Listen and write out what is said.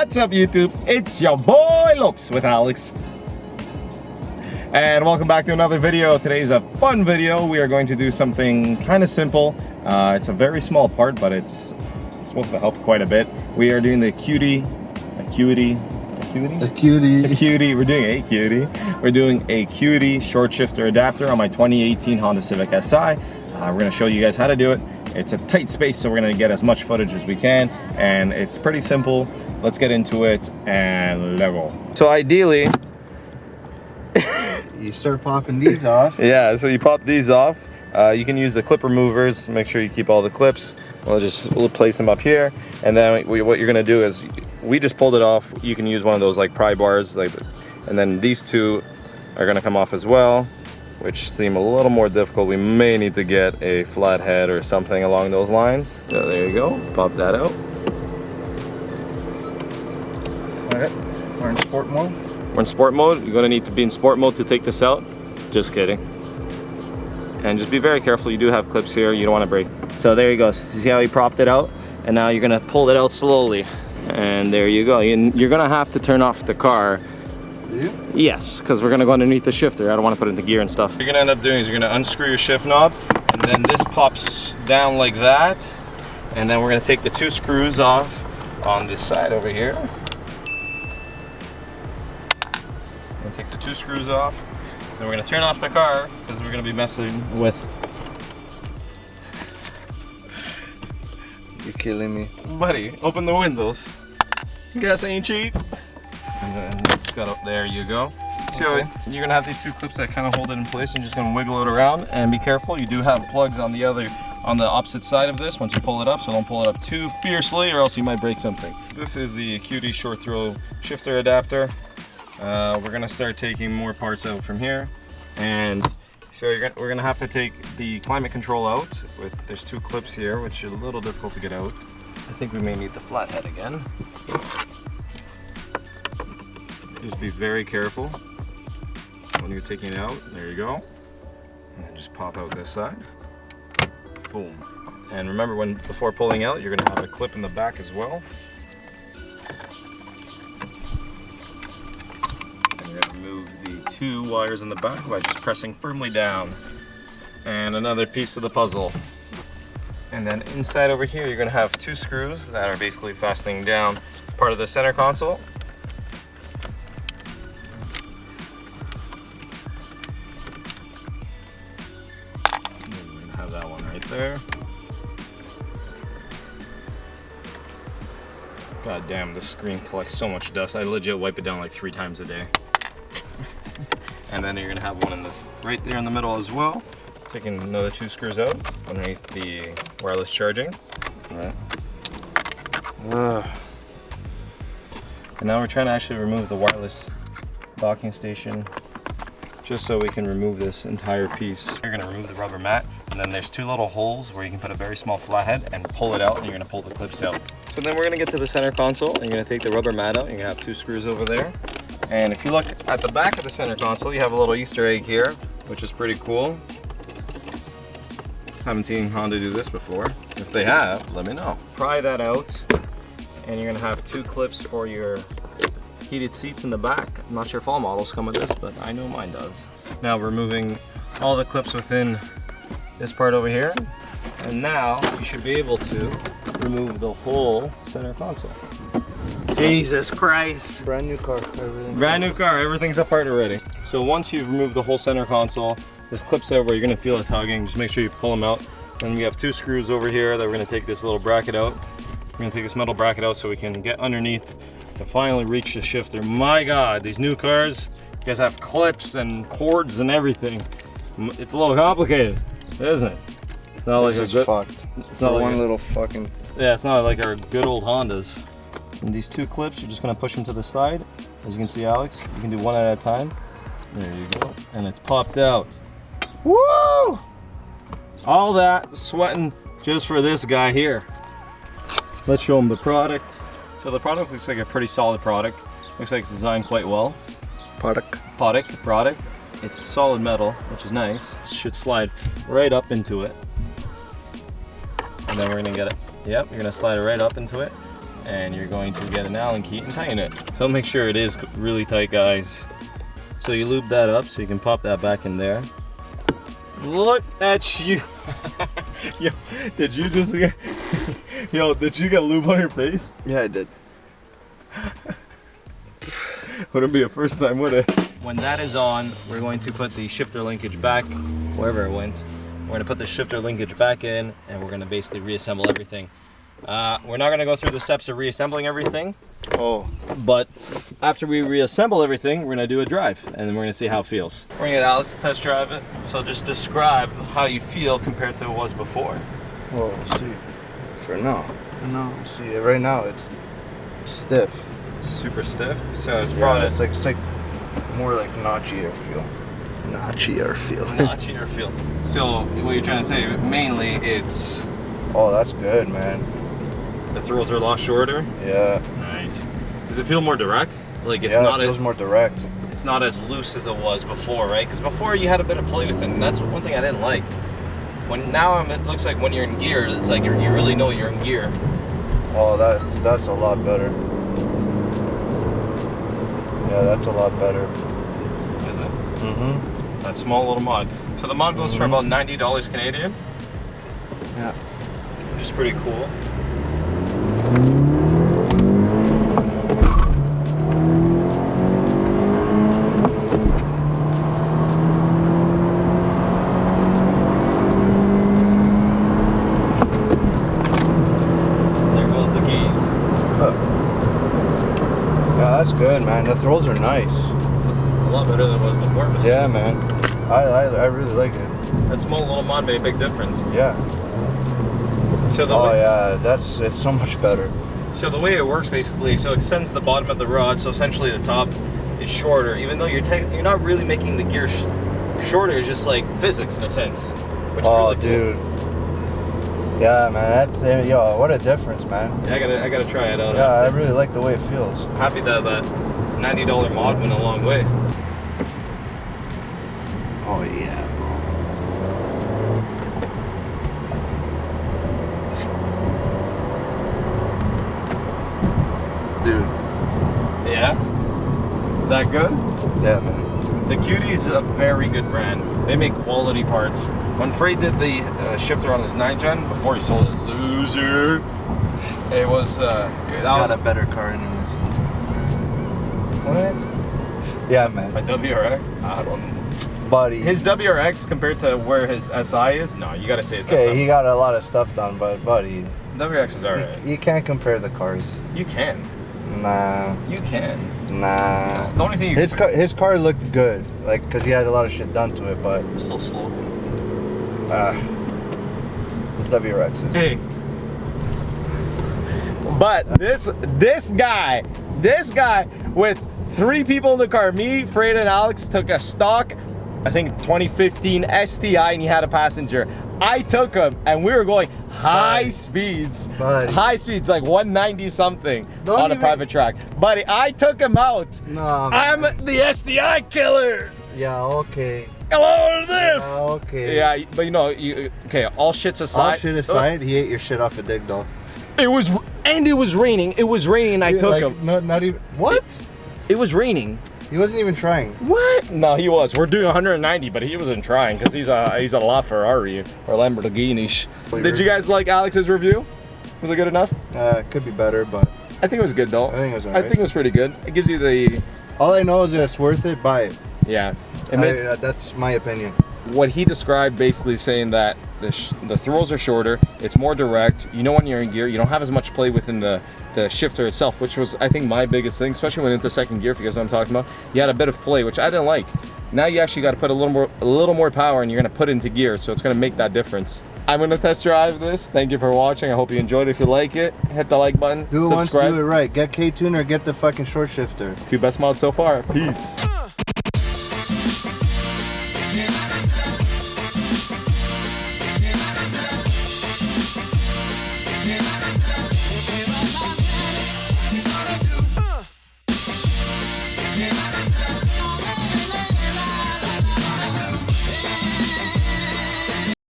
What's up, YouTube? It's your boy Lowpes with Alex. And welcome back to another video. Today's a fun video. We are going to do something kind of simple. It's a very small part, but it's supposed to help quite a bit. We are doing the Acuity. We're doing a Acuity short shifter adapter on my 2018 Honda Civic Si. We're going to show you guys how to do it. It's a tight space, so we're going to get as much footage as we can, and it's pretty simple. Let's get into it and level. So ideally, you start popping these off. Yeah, so you pop these off. You can use the clip removers. Make sure you keep all the clips. We'll place them up here, and then what you're gonna do is we just pulled it off. You can use one of those like pry bars, and then these two are gonna come off as well, which seem a little more difficult. We may need to get a flat head or something along those lines. So there you go. Pop that out. Okay, we're in sport mode. We're in sport mode. You're gonna need to be in sport mode to take this out. Just kidding. And just be very careful. You do have clips here. You don't want to break. So there you go. See how he propped it out? And now you're gonna pull it out slowly. And there you go. You're gonna have to turn off the car. Yes, because we're gonna go underneath the shifter. I don't want to put it into gear and stuff. What you're gonna end up doing is you're gonna unscrew your shift knob, and then this pops down like that. And then we're gonna take the two screws off on this side over here. Take the two screws off. Then we're gonna turn off the car because we're gonna be messing with. You're killing me, buddy. Open the windows. Gas ain't cheap. And then just got up there. You go. So you're gonna have these two clips that kind of hold it in place. And you're just gonna wiggle it around and be careful. You do have plugs on the opposite side of this once you pull it up, so don't pull it up too fiercely or else you might break something. This is the Acuity short throw shifter adapter. We're gonna start taking more parts out from here, and so we're gonna have to take the climate control out. There's two clips here, which are a little difficult to get out. I think we may need the flathead again. Just be very careful when you're taking it out. There you go, and then just pop out this side. Boom. And remember, before pulling out, you're gonna have a clip in the back as well. Remove the two wires in the back by just pressing firmly down. And another piece of the puzzle. And then inside over here, you're going to have two screws that are basically fastening down part of the center console. And we're going to have that one right there. God damn, this screen collects so much dust. I legit wipe it down like 3 times a day. And then you're gonna have one in this right there in the middle as well. Taking another two screws out underneath the wireless charging. All right. And now we're trying to actually remove the wireless docking station, just so we can remove this entire piece. You're gonna remove the rubber mat, and then there's two little holes where you can put a very small flathead and pull it out, and you're gonna pull the clips out. So then we're gonna get to the center console, and you're gonna take the rubber mat out, and you're gonna have two screws over there. And if you look at the back of the center console, you have a little Easter egg here, which is pretty cool. Haven't seen Honda do this before. If they have, let me know. Pry that out, and you're gonna have two clips for your heated seats in the back. I'm not sure if all models come with this, but I know mine does. Now we're removing all the clips within this part over here, and now you should be able to remove the whole center console. Jesus Christ. Brand new car, everything. Brand new car, everything's apart already. So once you've removed the whole center console, there's clips there where you're gonna feel it tugging. Just make sure you pull them out. And we have two screws over here that we're gonna take this little bracket out. We're gonna take this metal bracket out so we can get underneath to finally reach the shifter. My God, these new cars, you guys have clips and cords and everything. It's a little complicated, isn't it? It's not like a good, fucked. It's not like one little fucking. Yeah, it's not like our good old Hondas. And these two clips, you're just gonna push them to the side. As you can see, Alex, you can do one at a time. There you go. And it's popped out. Woo! All that sweating just for this guy here. Let's show him the product. So the product looks like a pretty solid product. Looks like it's designed quite well. Product. It's solid metal, which is nice. It should slide right up into it. And then we're gonna get it. Yep, you're gonna slide it right up into it. and you're going to get an Allen key and tighten it. So make sure it is really tight, guys. So you lube that up so you can pop that back in there. Look at you. Yo, did you just get yo, did you get lube on your face? Yeah, I did. Wouldn't be a first time, would it? When that is on, we're going to put the shifter linkage back wherever it went. We're going to put the shifter linkage back in, and we're going to basically reassemble everything. We're not going to go through the steps of reassembling everything. Oh. But after we reassemble everything, we're going to do a drive, and then we're going to see how it feels. We're going to get Alex to test drive it. So just describe how you feel compared to it was before. Well, see. For now. No, see, right now it's stiff. It's super stiff, so it's Yeah, probably... it's like more like notchier feel. Notchier feel. Notchier feel. So what you're trying to say, mainly it's... Oh, that's good, man. The throws are a lot shorter? Yeah. Nice. Does it feel more direct? Like it's Yeah, not it feels more direct. It's not as loose as it was before, right? Because before you had a bit of play with it, and that's one thing I didn't like. When now it looks like when you're in gear, it's like you really know you're in gear. Oh, that's a lot better. Yeah, that's a lot better. Is it? Mm-hmm. That small little mod. So the mod goes for about $90 Canadian. Yeah. Which is pretty cool. There goes the keys. Yeah, that's good, man. The throws are nice. A lot better than it was before. Yeah, man. I really like it. That small little mod made a big difference. Yeah. So the Oh way, yeah, it's so much better. So the way it works basically, so it extends the bottom of the rod, so essentially the top is shorter, even though you're not really making the gear shorter, it's just like physics in a sense. Which is really dude. Cool. Yeah, man, that's yo, what a difference, man. Yeah, I gotta try it out. Yeah, I after. really like the way it feels. I'm happy that that $90 mod went a long way. Oh yeah, dude. Yeah? That good? Yeah, man. The Acuity is a very good brand. They make quality parts. When Fred did the shifter on his 9 gen, before he sold it, loser, it was, Got a better car anyways. What? Yeah, man. My WRX? I don't know. Buddy. His WRX compared to where his SI is? No, you gotta say his SI. Okay, he got a lot of stuff done, but buddy, WRX is alright. you can't compare the cars. You can. Nah. You can. Nah. The only thing you his car looked good, like, because he had a lot of shit done to it, but it's still slow. his WRX is. Hey. But this guy with 3 people in the car, me, Fred, and Alex, took a stock, I think 2015 STI, and he had a passenger. I took him, and we were going high speeds. Buddy. High speeds, like 190 something Don't on a even- private track. Buddy, I took him out. No, I'm man. the STI killer. Yeah, okay. Hello to this. Yeah, okay. Yeah, but you know, okay, all shits aside. All shit aside, he ate your shit off a dig, though. It was raining. It was raining. I took like, him. Not even. What? It was raining. He wasn't even trying. What? No, he was. We're doing 190, but he wasn't trying because he's a LaFerrari or Lamborghini. Did you guys like Alex's review? Was it good enough? Could be better, but I think it was good though. I think it was I alright. think it was pretty good. It gives you the all I know is that it's worth it. Buy it. yeah. It made, That's my opinion. what he described basically saying that the throws are shorter, it's more direct. You know when you're in gear, you don't have as much play within the shifter itself, which was I think my biggest thing, especially when into second gear. If you guys know what I'm talking about, you had a bit of play, which I didn't like. Now you actually got to put a little more power, and you're gonna put it into gear, so it's gonna make that difference. I'm gonna test drive this. Thank you for watching. I hope you enjoyed it. If you like it, hit the like button. Do it once, subscribe. do it right. Get K-Tune or get the fucking short shifter. 2 best mods so far. Peace.